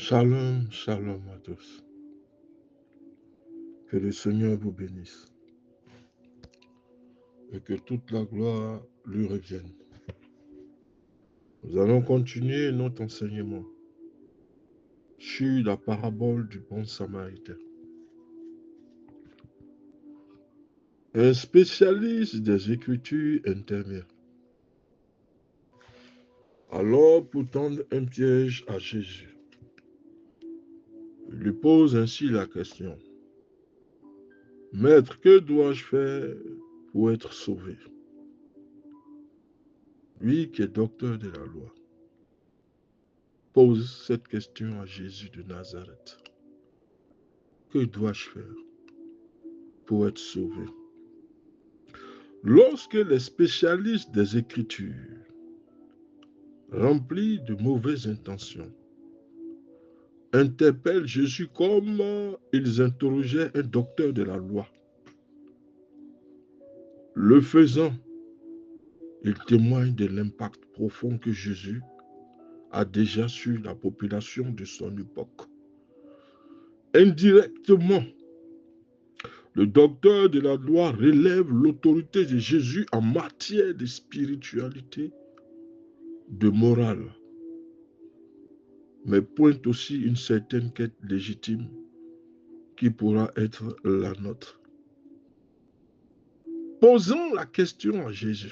Shalom, shalom à tous. Que le Seigneur vous bénisse et que toute la gloire lui revienne. Nous allons continuer notre enseignement sur la parabole du bon samaritain. Un spécialiste des Écritures intervient alors pour tendre un piège à Jésus. Il lui pose ainsi la question: Maître, que dois-je faire pour être sauvé? Lui qui est docteur de la loi pose cette question à Jésus de Nazareth. Que dois-je faire pour être sauvé? Lorsque les spécialistes des Écritures, remplis de mauvaises intentions, interpellent Jésus comme ils interrogeaient un docteur de la loi, le faisant, ils témoignent de l'impact profond que Jésus a déjà sur la population de son époque. Indirectement, le docteur de la loi relève l'autorité de Jésus en matière de spiritualité, de morale, mais pointe aussi une certaine quête légitime qui pourra être la nôtre. Posons la question à Jésus,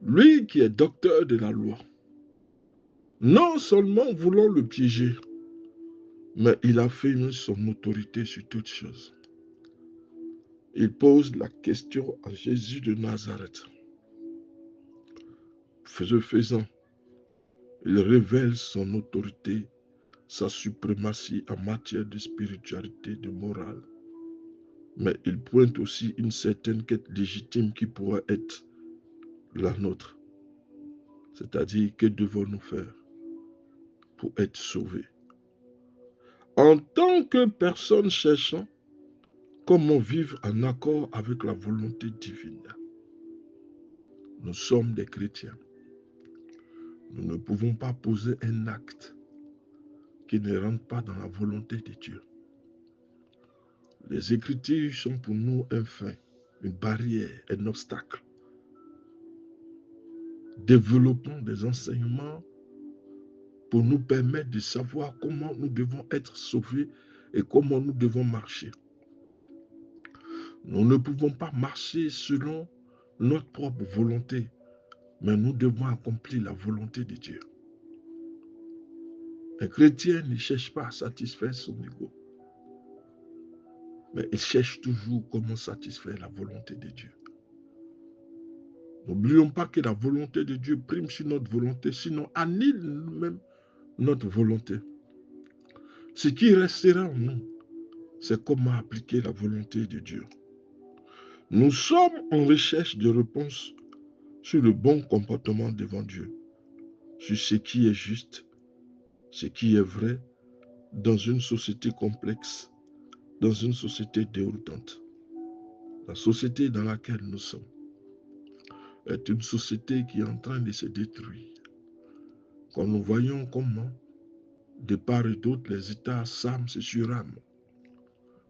lui qui est docteur de la loi, non seulement voulant le piéger, mais il affirme son autorité sur toutes choses. Il pose la question à Jésus de Nazareth. Ce faisant, il révèle son autorité, sa suprématie en matière de spiritualité, de morale. Mais il pointe aussi une certaine quête légitime qui pourra être la nôtre. C'est-à-dire, que devons-nous faire pour être sauvés? En tant que personne cherchant comment vivre en accord avec la volonté divine, nous sommes des chrétiens. Nous ne pouvons pas poser un acte qui ne rentre pas dans la volonté de Dieu. Les Écritures sont pour nous un frein, une barrière, un obstacle. Développons des enseignements pour nous permettre de savoir comment nous devons être sauvés et comment nous devons marcher. Nous ne pouvons pas marcher selon notre propre volonté, mais nous devons accomplir la volonté de Dieu. Un chrétien ne cherche pas à satisfaire son ego, mais il cherche toujours comment satisfaire la volonté de Dieu. N'oublions pas que la volonté de Dieu prime sur notre volonté, sinon annule nous-mêmes notre volonté. Ce qui restera en nous, c'est comment appliquer la volonté de Dieu. Nous sommes en recherche de réponses sur le bon comportement devant Dieu, sur ce qui est juste, ce qui est vrai, dans une société complexe, dans une société déroutante. La société dans laquelle nous sommes est une société qui est en train de se détruire. Quand nous voyons comment, de part et d'autre, les États s'arment et surarment,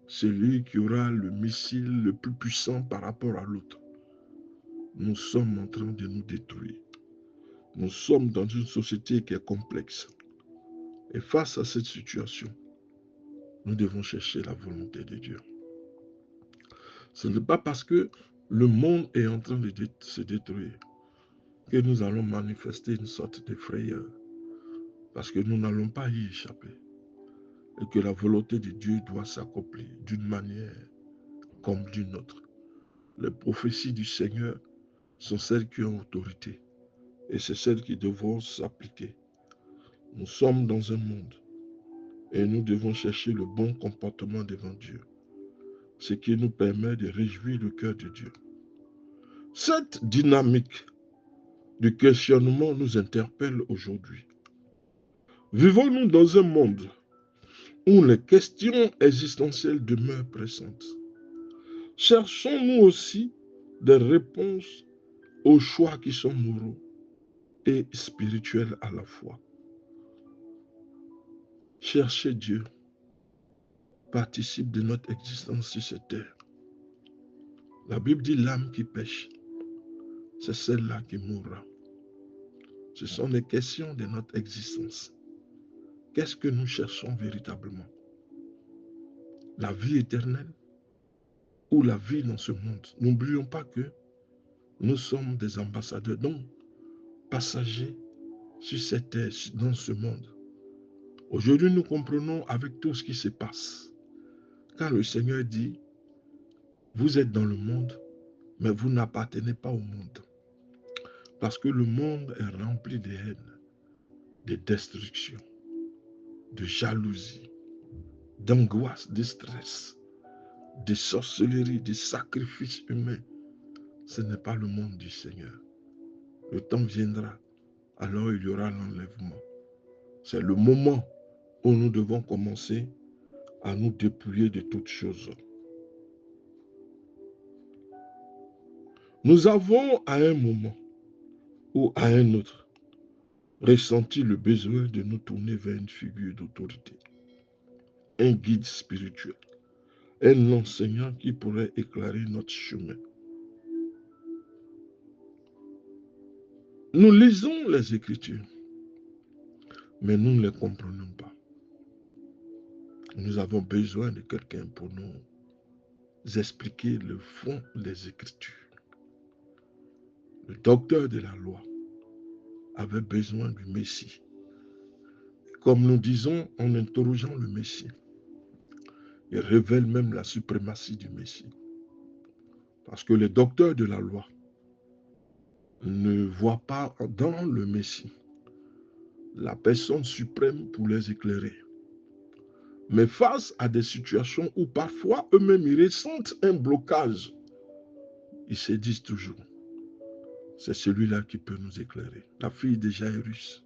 celui qui aura le missile le plus puissant par rapport à l'autre, nous sommes en train de nous détruire. Nous sommes dans une société qui est complexe. Et face à cette situation, nous devons chercher la volonté de Dieu. Ce n'est pas parce que le monde est en train de se détruire que nous allons manifester une sorte de frayeur, parce que nous n'allons pas y échapper. Et que la volonté de Dieu doit s'accomplir d'une manière comme d'une autre. Les prophéties du Seigneur sont celles qui ont autorité, et c'est celles qui devront s'appliquer. Nous sommes dans un monde, et nous devons chercher le bon comportement devant Dieu, ce qui nous permet de réjouir le cœur de Dieu. Cette dynamique du questionnement nous interpelle aujourd'hui. Vivons-nous dans un monde où les questions existentielles demeurent pressantes? Cherchons-nous aussi des réponses aux choix qui sont moraux et spirituels à la fois? chercher Dieu participe de notre existence sur cette terre. La Bible dit l'âme qui pêche, c'est celle-là qui mourra. Ce sont les questions de notre existence. Qu'est-ce que nous cherchons véritablement? La vie éternelle ou la vie dans ce monde? N'oublions pas que nous sommes des ambassadeurs, donc passagers sur cette terre, dans ce monde. Aujourd'hui, nous comprenons avec tout ce qui se passe. Quand le Seigneur dit, vous êtes dans le monde, mais vous n'appartenez pas au monde. Parce que le monde est rempli de haine, de destruction, de jalousie, d'angoisse, de stress, de sorcellerie, de sacrifices humains. Ce n'est pas le monde du Seigneur. Le temps viendra, alors il y aura l'enlèvement. C'est le moment où nous devons commencer à nous dépouiller de toutes choses. Nous avons à un moment ou à un autre ressenti le besoin de nous tourner vers une figure d'autorité, un guide spirituel, un enseignant qui pourrait éclairer notre chemin. Nous lisons les Écritures, mais nous ne les comprenons pas. Nous avons besoin de quelqu'un pour nous expliquer le fond des Écritures. Le docteur de la loi avait besoin du Messie. Comme nous disons en interrogeant le Messie, il révèle même la suprématie du Messie. Parce que les docteurs de la loi ne voient pas dans le Messie la personne suprême pour les éclairer. Mais face à des situations où parfois eux-mêmes ils ressentent un blocage, ils se disent toujours, c'est celui-là qui peut nous éclairer. La fille de Jairus,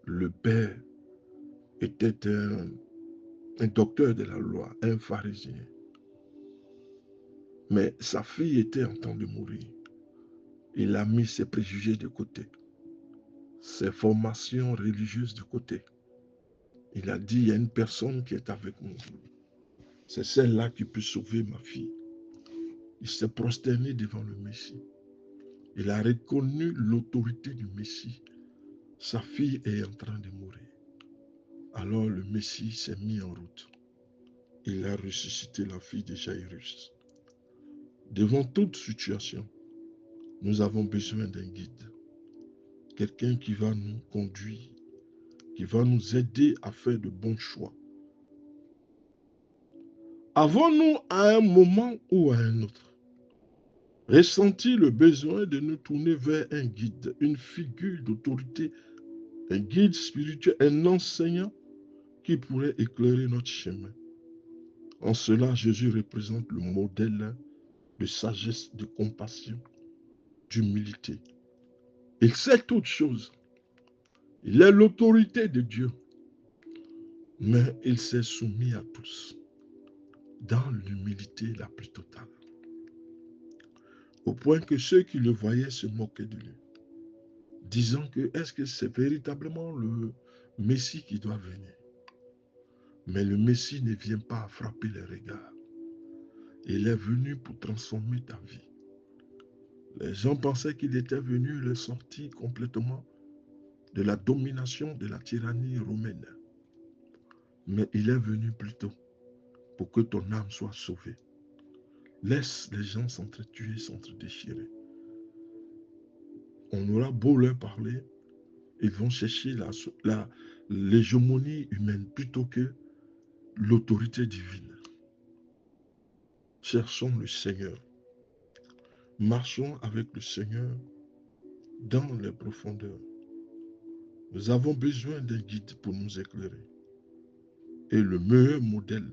le père était un docteur de la loi, un pharisien. Mais sa fille était en train de mourir. Il a mis ses préjugés de côté, ses formations religieuses de côté. Il a dit, il y a une personne qui est avec nous. C'est celle-là qui peut sauver ma fille. Il s'est prosterné devant le Messie. Il a reconnu l'autorité du Messie. Sa fille est en train de mourir. Alors le Messie s'est mis en route. Il a ressuscité la fille de Jairus. Devant toute situation, nous avons besoin d'un guide. Quelqu'un qui va nous conduire, qui va nous aider à faire de bons choix. Avons-nous à un moment ou à un autre ressenti le besoin de nous tourner vers un guide, une figure d'autorité, un guide spirituel, un enseignant qui pourrait éclairer notre chemin? En cela, Jésus représente le modèle de sagesse, de compassion, d'humilité. Il sait toutes choses. Il est l'autorité de Dieu, mais il s'est soumis à tous dans l'humilité la plus totale. Au point que ceux qui le voyaient se moquaient de lui, disant que est-ce que c'est véritablement le Messie qui doit venir? Mais le Messie ne vient pas frapper les regards. Il est venu pour transformer ta vie. Les gens pensaient qu'il était venu les sortir complètement de la domination de la tyrannie romaine. Mais il est venu plutôt pour que ton âme soit sauvée. Laisse les gens s'entretuer, s'entre-déchirer. On aura beau leur parler, ils vont chercher l'hégémonie humaine plutôt que l'autorité divine. Cherchons le Seigneur. Marchons avec le Seigneur dans les profondeurs. Nous avons besoin d'un guide pour nous éclairer. Et le meilleur modèle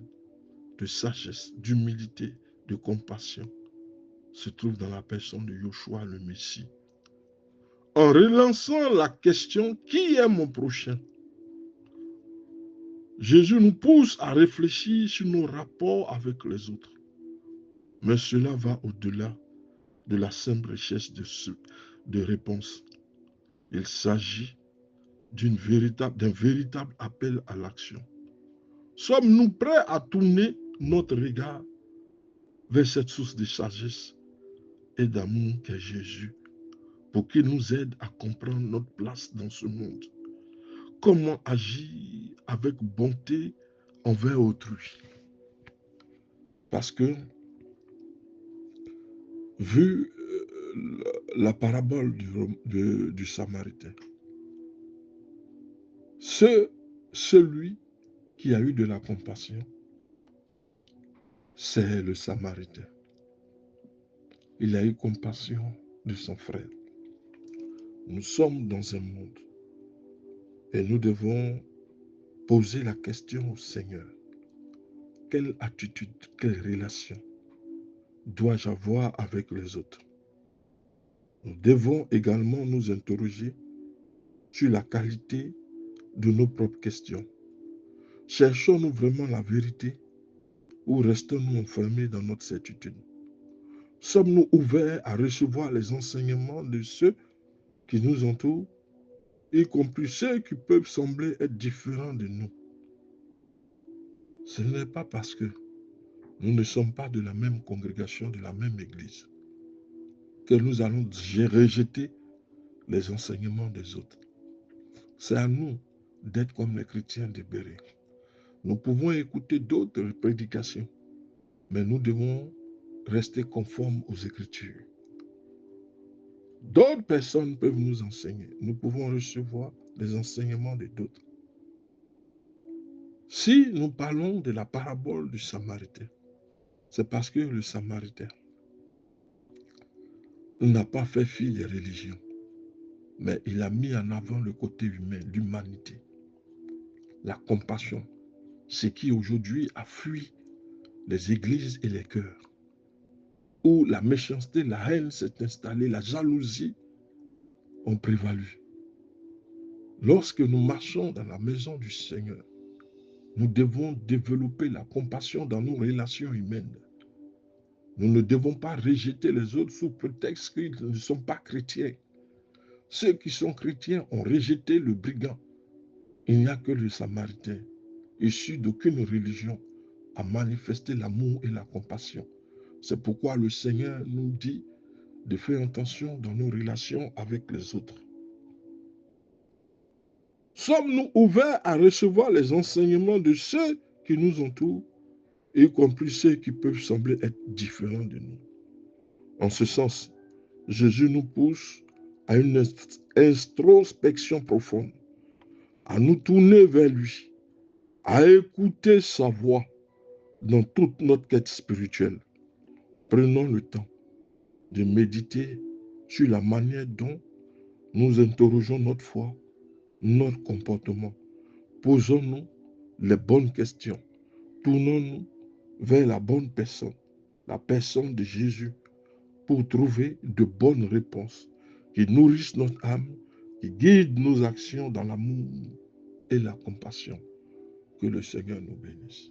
de sagesse, d'humilité, de compassion se trouve dans la personne de Yoshua le Messie. En relançant la question, qui est mon prochain? Jésus nous pousse à réfléchir sur nos rapports avec les autres. Mais cela va au-delà de la simple richesse de réponse. Il s'agit d'un véritable appel à l'action. Sommes-nous prêts à tourner notre regard vers cette source de sagesse et d'amour qu'est Jésus pour qu'il nous aide à comprendre notre place dans ce monde? Comment agir avec bonté envers autrui? Parce que, vu la parabole du Samaritain, celui qui a eu de la compassion, c'est le Samaritain. Il a eu compassion de son frère. Nous sommes dans un monde et nous devons poser la question au Seigneur. Quelle attitude, quelle relation dois-je avoir avec les autres? Nous devons également nous interroger sur la qualité de nos propres questions. Cherchons-nous vraiment la vérité ou restons-nous enfermés dans notre certitude? Sommes-nous ouverts à recevoir les enseignements de ceux qui nous entourent, y compris ceux qui peuvent sembler être différents de nous? Ce n'est pas parce que nous ne sommes pas de la même congrégation, de la même église, que nous allons rejeter les enseignements des autres. C'est à nous d'être comme les chrétiens de Béret. Nous pouvons écouter d'autres prédications, mais nous devons rester conformes aux Écritures. D'autres personnes peuvent nous enseigner. Nous pouvons recevoir les enseignements de d'autres. Si nous parlons de la parabole du Samaritain, c'est parce que le Samaritain n'a pas fait fi des religions, mais il a mis en avant le côté humain, l'humanité, la compassion, ce qui aujourd'hui a fui les églises et les cœurs, où la méchanceté, la haine s'est installée, la jalousie ont prévalu. Lorsque nous marchons dans la maison du Seigneur, nous devons développer la compassion dans nos relations humaines. Nous ne devons pas rejeter les autres sous prétexte qu'ils ne sont pas chrétiens. Ceux qui sont chrétiens ont rejeté le brigand. Il n'y a que le Samaritain, issu d'aucune religion, a manifesté l'amour et la compassion. C'est pourquoi le Seigneur nous dit de faire attention dans nos relations avec les autres. Sommes-nous ouverts à recevoir les enseignements de ceux qui nous entourent, y compris ceux qui peuvent sembler être différents de nous? En ce sens, Jésus nous pousse à une introspection profonde, à nous tourner vers lui, à écouter sa voix dans toute notre quête spirituelle. Prenons le temps de méditer sur la manière dont nous interrogeons notre foi, notre comportement. Posons-nous les bonnes questions. Tournons-nous vers la bonne personne, la personne de Jésus, pour trouver de bonnes réponses qui nourrissent notre âme, qui guident nos actions dans l'amour et la compassion. Que le Seigneur nous bénisse.